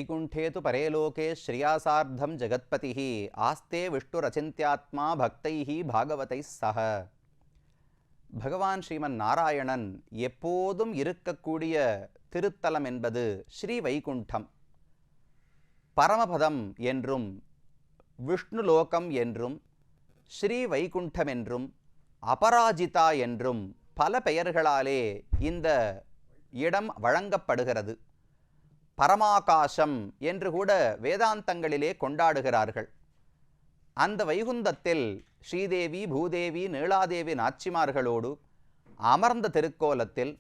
வைகுண்டே து பரேலோகே ஸ்ரீயாசார்த்தம் ஜெகத்பதிः ஆஸ்தே விஷ்ணுரச்சிந்த்யாத்மா பக்தைः பாகவதைः சக. பகவான் ஸ்ரீமன் நாராயணன் எப்போதும் இருக்கக்கூடிய திருத்தலம் என்பது ஸ்ரீ வைகுண்டம். பரமபதம் என்றும் விஷ்ணுலோகம் என்றும் ஸ்ரீ வைகுண்டம் என்றும் அபராஜிதா என்றும் பல பெயர்களாலே இந்த இடம் வழங்கப்படுகிறது. பரமாகாசம் என்று கூட வேதாந்தங்களிலே கொண்டாடுகிறார்கள். அந்த வைகுந்தத்தில் ஸ்ரீதேவி பூதேவி நீலாதேவி நாச்சிமார்களோடு அமர்ந்த திருக்கோலத்தில்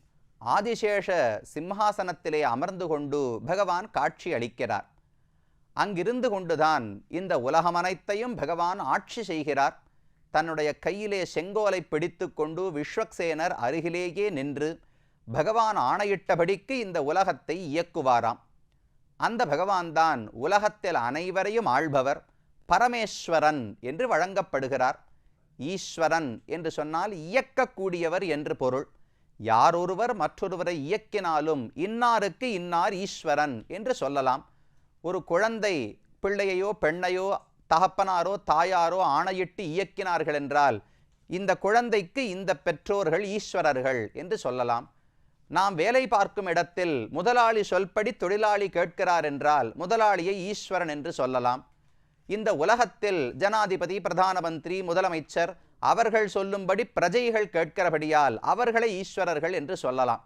ஆதிசேஷ சிம்ஹாசனத்திலே அமர்ந்து கொண்டு பகவான் காட்சி அளிக்கிறார். அங்கிருந்து கொண்டுதான் இந்த உலகமனைத்தையும் பகவான் ஆட்சி செய்கிறார். தன்னுடைய கையிலே செங்கோலை பிடித்து கொண்டு விஸ்வக்சேனர் அருகிலேயே நின்று பகவான் ஆணையிட்டபடிக்கு இந்த உலகத்தை இயக்குவாராம். அந்த பகவான் தான் உலகத்தில் அனைவரையும் ஆள்பவர், பரமேஸ்வரன் என்று வழங்கப்படுகிறார். ஈஸ்வரன் என்று சொன்னால் இயக்கக்கூடியவர் என்று பொருள். யாரொருவர் மற்றொருவரை இயக்கினாலும் இன்னாருக்கு இன்னார் ஈஸ்வரன் என்று சொல்லலாம். ஒரு குழந்தை பிள்ளையோ பெண்ணையோ தகப்பனாரோ தாயாரோ ஆணையிட்டு இயக்கினார்கள் என்றால் இந்த குழந்தைக்கு இந்த பெற்றோர்கள் ஈஸ்வரர்கள் என்று சொல்லலாம். நாம் வேலை பார்க்கும் இடத்தில் முதலாளி சொல்படி தொழிலாளி கேட்கிறார் என்றால் முதலாளியை ஈஸ்வரன் என்று சொல்லலாம். இந்த உலகத்தில் ஜனாதிபதி, பிரதான மந்திரி, முதலமைச்சர் அவர்கள் சொல்லும்படி பிரஜைகள் கேட்கிறபடியால் அவர்களை ஈஸ்வரர்கள் என்று சொல்லலாம்.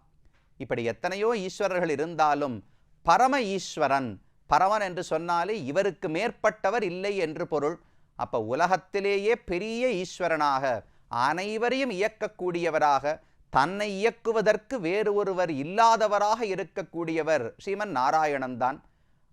இப்படி எத்தனையோ ஈஸ்வரர்கள் இருந்தாலும் பரம ஈஸ்வரன், பரமன் என்று சொன்னாலே இவருக்கு மேற்பட்டவர் இல்லை என்று பொருள். அப்போ உலகத்திலேயே பெரிய ஈஸ்வரனாக, அனைவரையும் இயக்கக்கூடியவராக, தன்னை இயக்குவதற்கு வேறு ஒருவர் இல்லாதவராக இருக்கக்கூடியவர் ஸ்ரீமன் நாராயணன் தான்.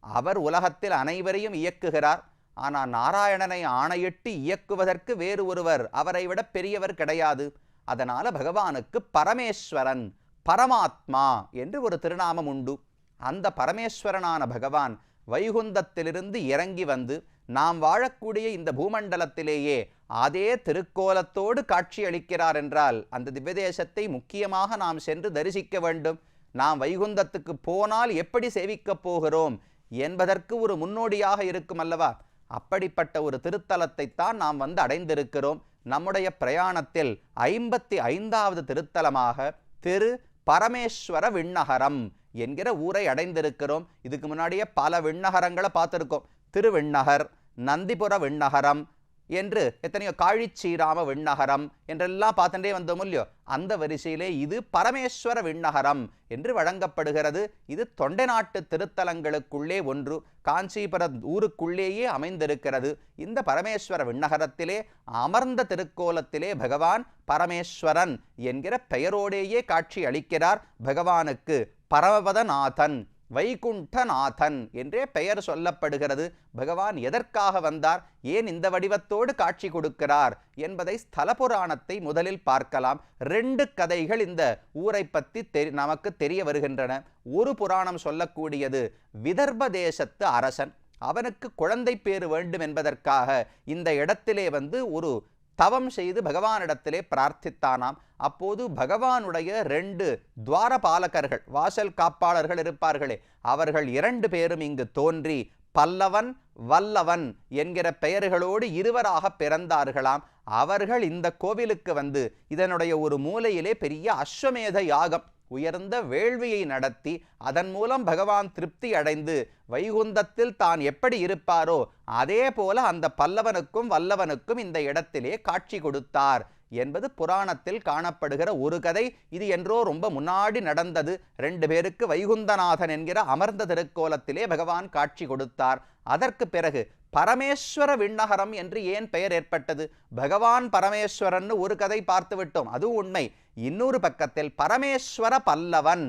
அவர் உலகத்தில் அனைவரையும் இயக்குகிறார். ஆனால் நாராயணனை ஆணையிட்டு இயக்குவதற்கு வேறு ஒருவர் அவரை விட பெரியவர் கிடையாது. அதனால பகவானுக்கு பரமேஸ்வரன், பரமாத்மா என்று ஒரு திருநாமம் உண்டு. அந்த பரமேஸ்வரனான பகவான் வைகுந்தத்திலிருந்து இறங்கி வந்து நாம் வாழக்கூடிய இந்த பூமண்டலத்திலேயே அதே திருக்கோலத்தோடு காட்சி அளிக்கிறார் என்றால் அந்த திவ்யதேசத்தை முக்கியமாக நாம் சென்று தரிசிக்க வேண்டும். நாம் வைகுந்தத்துக்கு போனால் எப்படி சேவிக்கப் போகிறோம் என்பதற்கு ஒரு முன்னோடியாக இருக்கும் அல்லவா? அப்படிப்பட்ட ஒரு திருத்தலத்தை தான் நாம் வந்து அடைந்திருக்கிறோம். நம்முடைய பிரயாணத்தில் 55வது திருத்தலமாக திரு பரமேஸ்வர விண்ணகரம் என்கிற ஊரை அடைந்திருக்கிறோம். இதுக்கு முன்னாடியே பல விண்ணகரங்களை பார்த்துருக்கோம். திருவிண்ணகர், நந்திபுர விண்ணகரம் என்று எத்தனையோ, காழிச்சீராம விண்ணகரம் என்றெல்லாம் பார்த்துட்டே வந்தோம் இல்லையோ? அந்த வரிசையிலே இது பரமேஸ்வர விண்ணகரம் என்று வழங்கப்படுகிறது. இது தொண்டை நாட்டு திருத்தலங்களுக்குள்ளே ஒன்று, காஞ்சிபுர ஊருக்குள்ளேயே அமைந்திருக்கிறது. இந்த பரமேஸ்வர விண்ணகரத்திலே அமர்ந்த திருக்கோலத்திலே பகவான் பரமேஸ்வரன் என்கிற பெயரோடேயே காட்சி அளிக்கிறார். பகவானுக்கு பரமபதநாதன், வைகுண்டநாதன் என்றே பெயர் சொல்லப்படுகிறது. பகவான் எதற்காக வந்தார், ஏன் இந்த வடிவத்தோடு காட்சி கொடுக்கிறார் என்பதை ஸ்தல புராணத்தை முதலில் பார்க்கலாம். 2 கதைகள் இந்த ஊரை பற்றி நமக்கு தெரிய வருகின்றன. ஒரு புராணம் சொல்லக்கூடியது விதர்ப தேசத்து அரசன், அவனுக்கு குழந்தை பேறு வேண்டும் என்பதற்காக இந்த இடத்திலே வந்து ஒரு தவம் செய்து பகவானிடத்திலே பிரார்த்தித்தானாம். அப்போது பகவானுடைய 2 துவாரபாலகர்கள், வாசல் காப்பாளர்கள் இருப்பார்களே, அவர்கள் 2 பேரும் இங்கு தோன்றி பல்லவன், வல்லவன் என்கிற பெயர்களோடு இருவராக பிறந்தார்களாம். அவர்கள் இந்த கோவிலுக்கு வந்து இதனுடைய ஒரு மூலையிலே பெரிய அஸ்வமேத யாகம், உயர்ந்த வேள்வியை நடத்தி அதன் மூலம் பகவான் திருப்தி அடைந்து வைகுந்தத்தில் தான் எப்படி இருப்பாரோ அதே போல அந்த பல்லவனுக்கும் வல்லவனுக்கும் இந்த இடத்திலே காட்சி கொடுத்தார் என்பது புராணத்தில் காணப்படுகிற ஒரு கதை. இது என்றோ ரொம்ப முன்னாடி நடந்தது. 2 பேருக்கு வைகுந்தநாதன் என்கிற அமர்ந்த திருக்கோலத்திலே பகவான் காட்சி கொடுத்தார். அதற்கு பிறகு பரமேஸ்வர விண்ணகரம் என்று ஏன் பெயர் ஏற்பட்டது? பகவான் பரமேஸ்வரன் ஒரு கதை பார்த்து விட்டோம், அது உண்மை. இன்னொரு பக்கத்தில் பரமேஸ்வர பல்லவன்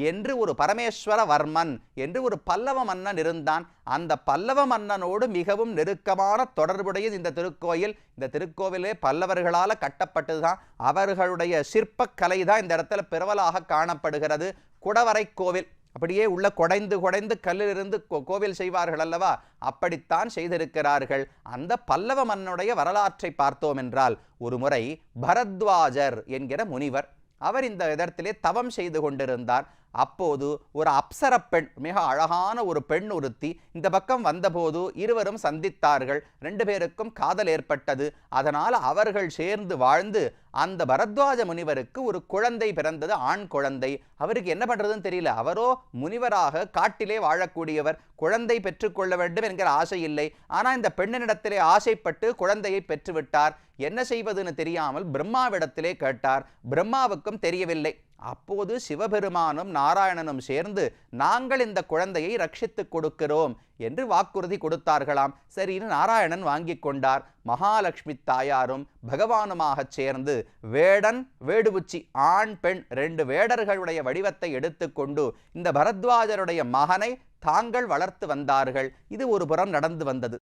என்று ஒரு பரமேஸ்வர வர்மன் என்று ஒரு பல்லவ மன்னன் இருந்தான். அந்த பல்லவ மன்னனோடு மிகவும் நெருக்கமான தொடர்புடையது இந்த திருக்கோயில். இந்த திருக்கோவிலே பல்லவர்களால் கட்டப்பட்டதுதான். அவர்களுடைய சிற்பக்கலை தான் இந்த இடத்துல பிரபலமாக காணப்படுகிறது. குடவரை கோவில், அப்படியே உள்ள குடைந்து கல்லிலிருந்து கோவில் செய்வார்கள் அல்லவா? அப்படித்தான் செய்திருக்கிறார்கள். அந்த பல்லவ மன்னனுடைய வரலாற்றை பார்த்தோம் என்றால், ஒரு முறை பரத்வாஜர் என்கிற முனிவர், அவர் இந்த இடத்திலே தவம் செய்து கொண்டிருந்தார். அப்போது ஒரு அப்சர பெண், மிக அழகான ஒரு பெண் ஒருத்தி இந்த பக்கம் வந்தபோது இருவரும் சந்தித்தார்கள். 2 பேருக்கும் காதல் ஏற்பட்டது. அதனால் அவர்கள் சேர்ந்து வாழ்ந்து அந்த பரத்வாஜ முனிவருக்கு ஒரு குழந்தை பிறந்தது, ஆண் குழந்தை. அவருக்கு என்ன பண்றதுன்னு தெரியல. அவரோ முனிவராக காட்டிலே வாழக்கூடியவர், குழந்தை பெற்றுக்கொள்ள வேண்டும் என்கிற ஆசை இல்லை. ஆனால் இந்த பெண்ணினிடத்திலே ஆசைப்பட்டு குழந்தையை பெற்றுவிட்டார். என்ன செய்வதுன்னு தெரியாமல் பிரம்மாவிடத்திலே கேட்டார். பிரம்மாவுக்கும் தெரியவில்லை. அப்போது சிவபெருமானும் நாராயணனும் சேர்ந்து நாங்கள் இந்த குழந்தையை ரட்சித்துக் கொடுக்கிறோம் என்று வாக்குறுதி கொடுத்தார்களாம். சரின்னு நாராயணன் வாங்கி கொண்டார். மகாலட்சுமி தாயாரும் பகவானுமாக சேர்ந்து வேடன் வேடுபுச்சி, ஆண் பெண் 2 வேடர்களுடைய வடிவத்தை எடுத்துக்கொண்டு இந்த பரத்வாஜருடைய மகனை தாங்கள் வளர்த்து வந்தார்கள். இது ஒரு புறம் நடந்து வந்தது.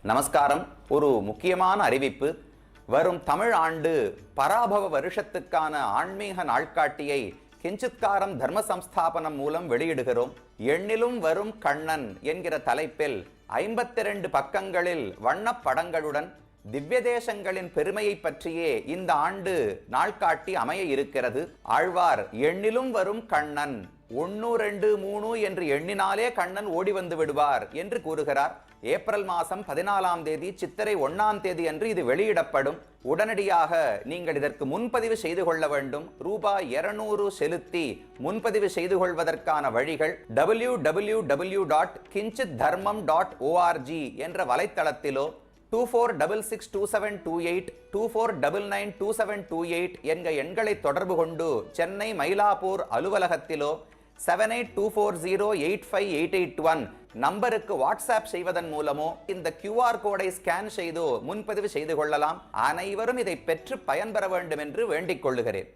நமஸ்காரம். ஒரு முக்கியமான அறிவிப்பு. வரும் தமிழ் ஆண்டு பராபவ வருஷத்துக்கான ஆன்மீக நாள்காட்டியை கிஞ்சித்காரம் தர்ம சம்ஸ்தாபனம் மூலம் வெளியிடுகிறோம். எண்ணிலும் வரும் கண்ணன் என்கிற தலைப்பில் 52 பக்கங்களில் வண்ணப் படங்களுடன் திவ்ய தேசங்களின் பெருமையை பற்றியே இந்த ஆண்டு நாள்காட்டி அமைய இருக்கிறது. ஆழ்வார் எண்ணிலும் வரும் கண்ணன் 1 2 3 என்று எண்ணினாலே கண்ணன் ஓடி வந்து விடுவார் என்று கூறுகிறார். ஏப்ரல் மாதம் 14ஆம் தேதி சித்திரை 1ஆம் தேதி அன்று இது வெளியிடப்படும். உடனடியாக நீங்கள் இதற்கு முன்பதிவு செய்து கொள்ள வேண்டும். ரூபாய் 200 செலுத்தி முன்பதிவு செய்து கொள்வதற்கான வழிகள் www.kinchitdharmam.org என்ற வலைத்தளத்திலோ 24662728 24992728 என்க எண்களை தொடர்பு கொண்டு சென்னை மயிலாப்பூர் அலுவலகத்திலோ 7824085881 நம்பருக்கு வாட்ஸ்அப் செய்வதன் மூலமோ இந்த QR கோடை ஸ்கேன் செய்து முன்பதிவு செய்து கொள்ளலாம். அனைவரும் இதை பெற்று பயன்பெற வேண்டும் என்று வேண்டிக் கொள்ளுகிறேன்.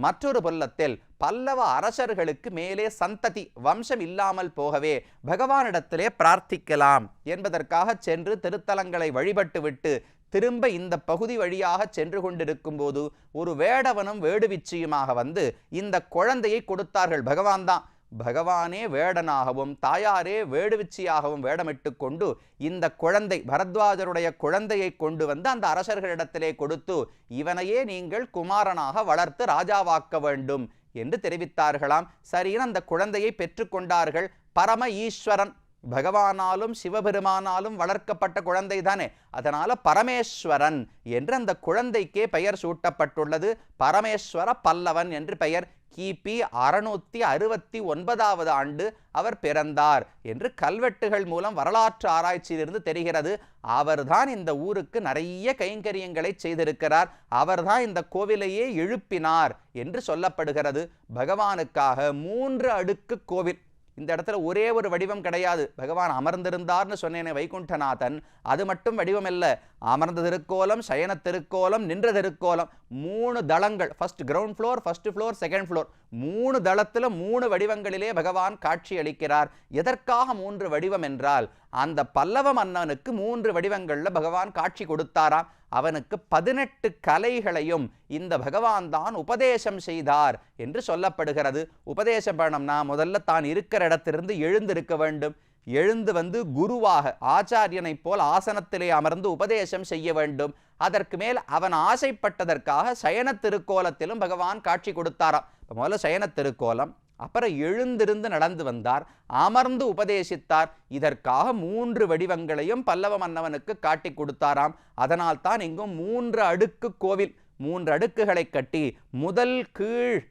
மற்றொரு புல்லத்தில் பல்லவ அரசர்களுக்கு மேலே சந்ததி வம்சம் இல்லாமல் போகவே பகவானிடத்திலே பிரார்த்திக்கலாம் என்பதற்காக சென்று திருத்தலங்களை வழிபட்டு விட்டு திரும்ப இந்த பகுதி வழியாக சென்று கொண்டிருக்கும் போது ஒரு வேடவனும் வேடுவிச்சியுமாக வந்து இந்த குழந்தையை கொடுத்தார்கள். பகவான் தான், பகவானே வேடனாகவும் தாயாரே வேடுவிச்சியாகவும் வேடமிட்டு கொண்டு இந்த குழந்தை பரத்வாஜருடைய குழந்தையை கொண்டு வந்து அந்த அரசர்களிடத்திலே கொடுத்து இவனையே நீங்கள் குமாரனாக வளர்த்து ராஜாவாக்க வேண்டும் என்று தெரிவித்தார்களாம். சரின்னு அந்த குழந்தையை பெற்றுக்கொண்டார்கள். பரம ஈஸ்வரன், பகவானாலும் சிவபெருமானாலும் வளர்க்கப்பட்ட குழந்தை தானே, அதனால பரமேஸ்வரன் என்று அந்த குழந்தைக்கே பெயர் சூட்டப்பட்டுள்ளது. பரமேஸ்வர பல்லவன் என்று பெயர். கிபி 669ஆவது ஆண்டு அவர் பிறந்தார் என்று கல்வெட்டுகள் மூலம் வரலாற்று ஆராய்ச்சியிலிருந்து தெரிகிறது. அவர்தான் இந்த ஊருக்கு நிறைய கைங்கரியங்களை செய்திருக்கிறார். அவர்தான் இந்த கோவிலையே எழுப்பினார் என்று சொல்லப்படுகிறது. பகவானுக்காக 3 அடுக்கு கோவில். இந்த இடத்துல ஒரே ஒரு வடிவம் கிடையாது. பகவான் அமர்ந்திருந்தார்னு சொன்னேனே வைகுண்டநாதன், அது மட்டும் வடிவம் இல்லை. அமர்ந்த திருக்கோலம், சயன திருக்கோலம், நின்ற திருக்கோலம், 3 தளங்கள். First ground floor, first floor, second floor, 3 தளத்தில் 3 வடிவங்களிலே பகவான் காட்சி அளிக்கிறார். எதற்காக 3 வடிவம் என்றால் அந்த பல்லவ மன்னனுக்கு 3 வடிவங்களில் பகவான் காட்சி கொடுத்தாராம். அவனுக்கு 18 கலைகளையும் இந்த பகவான் தான் உபதேசம் செய்தார் என்று சொல்லப்படுகிறது. உபதேசம் பண்ணம்னா முதல்ல தான் இருக்கிற இடத்திலிருந்து எழுந்திருக்க வேண்டும். எழுந்து வந்து குருவாக ஆச்சாரியனை போல் ஆசனத்திலே அமர்ந்து உபதேசம் செய்ய வேண்டும். அதற்கு மேல் அவன் ஆசைப்பட்டதற்காக சயன திருக்கோலத்திலும் பகவான் காட்சி கொடுத்தாராம். முதல்ல சயன திருக்கோலம், அப்புறம் எழுந்திருந்து நடந்து வந்தார், அமர்ந்து உபதேசித்தார். இதற்காக 3 வடிவங்களையும் பல்லவ மன்னவனுக்கு காட்டி கொடுத்தாராம். அதனால் தான் இங்கும் 3 அடுக்கு கோவில், 3 அடுக்குகளை கட்டி முதல் கீழ்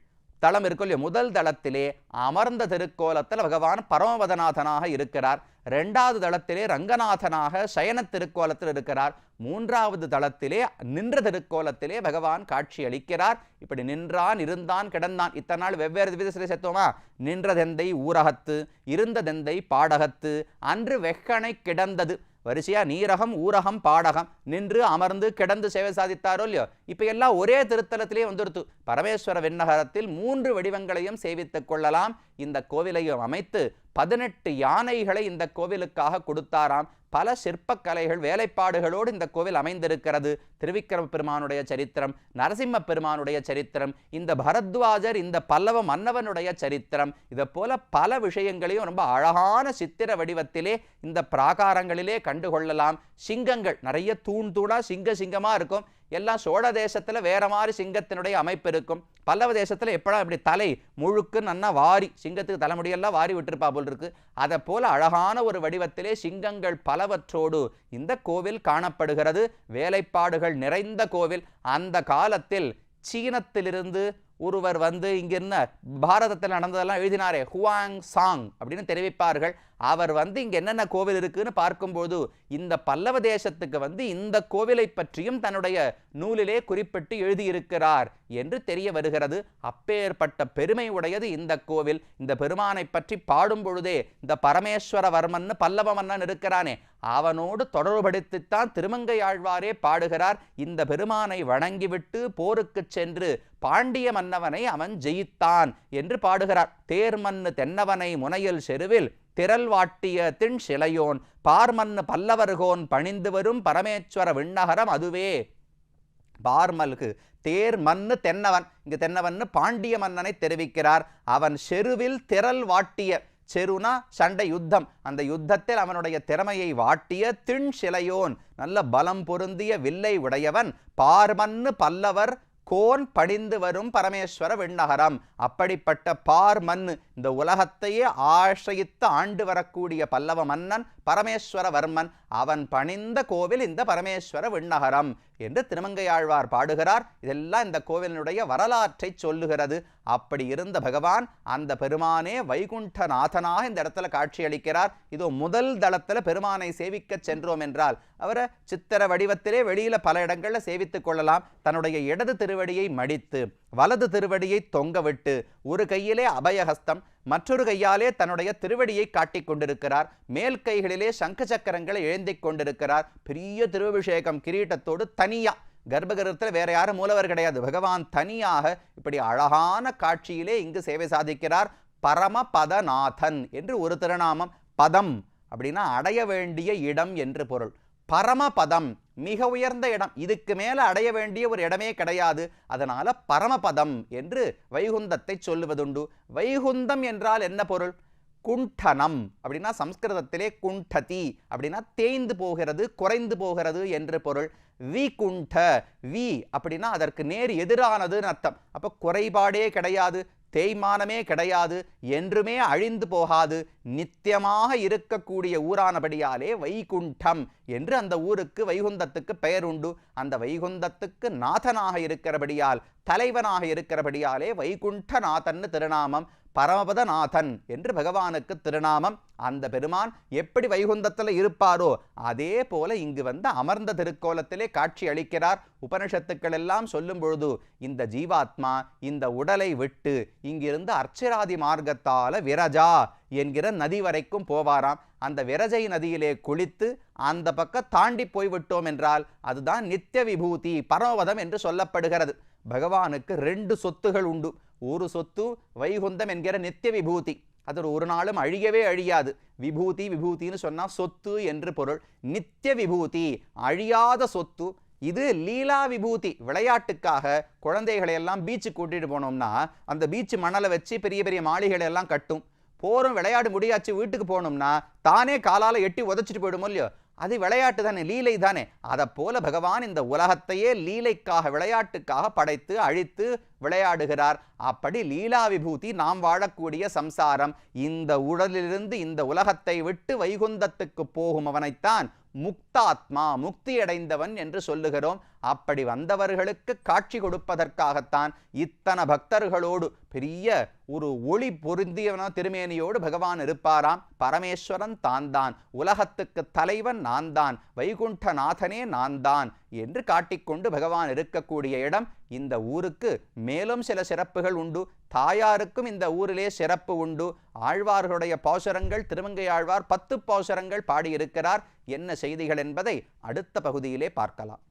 தளம் இருக்கும் இல்லையா, முதல் தளத்திலே அமர்ந்த திருக்கோலத்தில் பகவான் பரமபதநாதனாக இருக்கிறார். 2வது தளத்திலே ரங்கநாதனாக சயன திருக்கோலத்தில் இருக்கிறார். 3வது தளத்திலே நின்ற திருக்கோலத்திலே பகவான் காட்சி அளிக்கிறார். இப்படி நின்றான், இருந்தான், கிடந்தான், இத்தனை நாள் வெவ்வேறு விதத்திலே சேர்த்தோமா? நின்றதெந்தை ஊரகத்து, இருந்ததெந்தை பாடகத்து, அன்று வெக்கனை கிடந்தது. வரிசையா நீரகம், ஊரகம், பாடகம், நின்று அமர்ந்து கிடந்து சேவை சாதித்தாரோ இல்லையோ. இப்ப எல்லாம் ஒரே திருத்தலத்திலே வந்துடுத்து. பரமேஸ்வர விண்ணகரத்தில் 3 வடிவங்களையும் சேவித்துக் கொள்ளலாம். இந்த கோவிலையும் அமைத்து 18 யானைகளை இந்த கோவிலுக்காக கொடுத்தாராம். பல சிற்பக்கலைகள் வேலைப்பாடுகளோடு இந்த கோவில் அமைந்திருக்கிறது. திருவிக்கிரம பெருமானுடைய சரித்திரம், நரசிம்ம பெருமானுடைய சரித்திரம், இந்த பரத்வாஜர் இந்த பல்லவ மன்னவனுடைய சரித்திரம், இதை போல பல விஷயங்களையும் ரொம்ப அழகான சித்திர வடிவத்திலே இந்த பிராகாரங்களிலே கண்டுகொள்ளலாம். சிங்கங்கள் நிறைய தூண் தூணா சிங்கமா இருக்கும். எல்லாம் சோழ தேசத்துல வேற மாதிரி சிங்கத்தினுடைய அமைப்பு இருக்கும். பல்லவ தேசத்துல எப்படா இப்படி தலை முழுக்கு நன்னா வாரி, சிங்கத்துக்கு தலைமுடியெல்லாம் வாரி விட்டுருப்பா போல் இருக்கு. அதை போல அழகான ஒரு வடிவத்திலே சிங்கங்கள் பலவற்றோடு இந்த கோவில் காணப்படுகிறது. வேலைப்பாடுகள் நிறைந்த கோவில். அந்த காலத்தில் சீனத்திலிருந்து ஒருவர் வந்து இங்க என்ன பாரதத்தில் நடந்ததெல்லாம் எழுதினாரே, ஹுவாங் சாங் அப்படின்னு தெரிவிப்பார்கள். அவர் வந்து இங்க என்னென்ன கோவில் இருக்குன்னு பார்க்கும்போது இந்த பல்லவ தேசத்துக்கு வந்து இந்த கோவிலை பற்றியும் தன்னுடைய நூலிலே குறிப்பிட்டு எழுதியிருக்கிறார் என்று தெரிய வருகிறது. அப்பேற்பட்ட பெருமை உடையது இந்த கோவில். இந்த பெருமானை பற்றி பாடும் பொழுதே இந்த பரமேஸ்வரவர்மன் பல்லவ மன்னன் இருக்கிறானே, அவனோடு தொடர்படுத்தித்தான் திருமங்கையாழ்வாரே பாடுகிறார். இந்த பெருமானை வணங்கிவிட்டு போருக்கு சென்று பாண்டிய மன்னவனை அவன் ஜெயித்தான் என்று பாடுகிறார். தேர்மன்னு தென்னவனை முனையில் செருவில் திரள் வாட்டிய திண் சிலையோன் பார்மன்னு பல்லவர்கோன் பணிந்து வரும் பரமேஸ்வர விண்ணகரம் அதுவே. பார்மல்கு தேர் மன்னு தென்னவன், இங்கு தென்னவன் பாண்டிய மன்னனை தெரிவிக்கிறார். அவன் செருவில் திரள் வாட்டிய, செருனா சண்டை யுத்தம், அந்த யுத்தத்தில் அவனுடைய திறமையை வாட்டிய திண் சிலையோன், நல்ல பலம் பொருந்திய வில்லை உடையவன், பார்மன்னு பல்லவர் கோன் பணிந்து வரும் பரமேஸ்வர விண்ணகரம். அப்படிப்பட்ட பார்மன், இந்த உலகத்தையே ஆசிரித்து ஆண்டு வரக்கூடிய பல்லவ மன்னன் பரமேஸ்வரவர்மன், அவன் பணிந்த கோவில் இந்த பரமேஸ்வர விண்ணகரம் என்று திருமங்கையாழ்வார் பாடுகிறார். இதெல்லாம் இந்த கோவிலினுடைய வரலாற்றை சொல்லுகிறது. அப்படி இருந்த பகவான், அந்த பெருமானே வைகுண்டநாதனாக இந்த இடத்துல காட்சியளிக்கிறார். இதோ முதல் தளத்துல பெருமானை சேவிக்க சென்றோம் என்றால் அவரை சித்திர வடிவத்திலே வெளியில பல இடங்கள்ல சேவித்துக் கொள்ளலாம். தன்னுடைய இடது திருவடியை மடித்து வலது திருவடியை தொங்க விட்டு ஒரு கையிலே அபயஹஸ்தம், மற்றொரு கையாலே தன்னுடைய திருவடியை காட்டிக் கொண்டிருக்கிறார். மேல் கைகளிலே சங்க சக்கரங்களை எழுந்திக் கொண்டிருக்கிறார். பெரிய திருவபிஷேகம் கிரீட்டத்தோடு தனியா, கர்ப்பகிரகத்தில் வேற யாரும் மூலவர் கிடையாது, பகவான் தனியாக இப்படி அழகான காட்சியிலே இங்கு சேவை சாதிக்கிறார். பரமபதநாதன் என்று ஒரு திருநாமம். பதம் அப்படின்னா அடைய வேண்டிய இடம் என்று பொருள். பரமபதம் மிக உயர்ந்த இடம், இதுக்கு மேல அடைய வேண்டிய ஒரு இடமே கிடையாது. அதனால பரமபதம் என்று வைகுந்தத்தை சொல்லுவதுண்டு. வைகுந்தம் என்றால் என்ன பொருள்? குண்டனம் அப்படின்னா சம்ஸ்கிருதத்திலே குண்டதி அப்படின்னா தேய்ந்து போகிறது, குறைந்து போகிறது என்று பொருள். விகுண்ட, வி அப்படின்னா அதற்கு நேர் எதிரானதுன்னு அர்த்தம். அப்ப குறைபாடே கிடையாது, தேய்மானமே கிடையாது, என்றுமே அழிந்து போகாது, நித்தியமாக இருக்கக்கூடிய ஊரானபடியாலே வைகுண்டம் என்று அந்த ஊருக்கு வைகுந்தத்துக்கு பெயர் உண்டு. அந்த வைகுந்தத்துக்கு நாதனாக இருக்கிறபடியால், தலைவனாக இருக்கிறபடியாலே வைகுண்டநாதன் திருநாமம். பரமபதநாதன் என்று பகவானுக்கு திருநாமம். அந்த பெருமான் எப்படி வைகுந்தத்தில் இருப்பாரோ அதே போல இங்கு வந்து அமர்ந்த திருக்கோலத்திலே காட்சி அளிக்கிறார். உபனிஷத்துக்கள் எல்லாம் சொல்லும் பொழுது இந்த ஜீவாத்மா இந்த உடலை விட்டு இங்கிருந்து அர்ச்சராதி மார்க்கத்தால விரஜா என்கிற நதி வரைக்கும் போவாராம். அந்த விரஜை நதியிலே குளித்து அந்த பக்கம் தாண்டி போய்விட்டோம் என்றால் அதுதான் நித்திய விபூதி பரமபதம் என்று சொல்லப்படுகிறது. பகவானுக்கு 2 சொத்துகள் உண்டு. ஒரு சொத்து வைகுந்தம் என்கிற நித்திய விபூதி, அது ஒரு நாளும் அழியவே அழியாது. விபூதி விபூதின்னு சொன்னா சொத்து என்று பொருள். நித்திய விபூதி அழியாத சொத்து. இது லீலா விபூதி, விளையாட்டுக்காக குழந்தைகளை எல்லாம் பீச்சுக்கு கூட்டிட்டு போனோம்னா அந்த பீச் மணலை வச்சு பெரிய பெரிய மாளிகளை எல்லாம் கட்டும். போறோம், விளையாடு முடியாச்சு, வீட்டுக்கு போகணும்னா தானே காலால எட்டி உதச்சிட்டு போயிடுமோ இல்லையோ, அது விளையாட்டு தானே, லீலை தானே. அதை போல பகவான் இந்த உலகத்தையே லீலைக்காக விளையாட்டுக்காக படைத்து அழித்து விளையாடுகிறார். அப்படி லீலா விபூதி நாம் வாழக்கூடிய சம்சாரம். இந்த உடலிலிருந்து இந்த உலகத்தை விட்டு வைகுந்தத்துக்கு போகும் அவனைத்தான் முக்தாத்மா, முக்தி அடைந்தவன் என்று சொல்லுகிறோம். அப்படி வந்தவர்களுக்கு காட்சி கொடுப்பதற்காகத்தான் இத்தனை பக்தர்களோடு பெரிய ஒரு ஒளி பொருந்தியவன திருமேனியோடு பகவான் இருப்பாராம். பரமேஸ்வரன் தான் தான், உலகத்துக்கு தலைவன் நான் தான், வைகுண்டநாதனே நான் தான் என்று காட்டிக்கொண்டு பகவான் இருக்கக்கூடிய இடம். இந்த ஊருக்கு மேலும் சில சிறப்புகள் உண்டு. தாயாருக்கும் இந்த ஊரிலே சிறப்பு உண்டு. ஆழ்வார்களுடைய பாசுரங்கள், திருமங்கை ஆழ்வார் 10 பாசுரங்கள் பாடியிருக்கிறார். என்ன செய்திகள் என்பதை அடுத்த பகுதியிலே பார்க்கலாம்.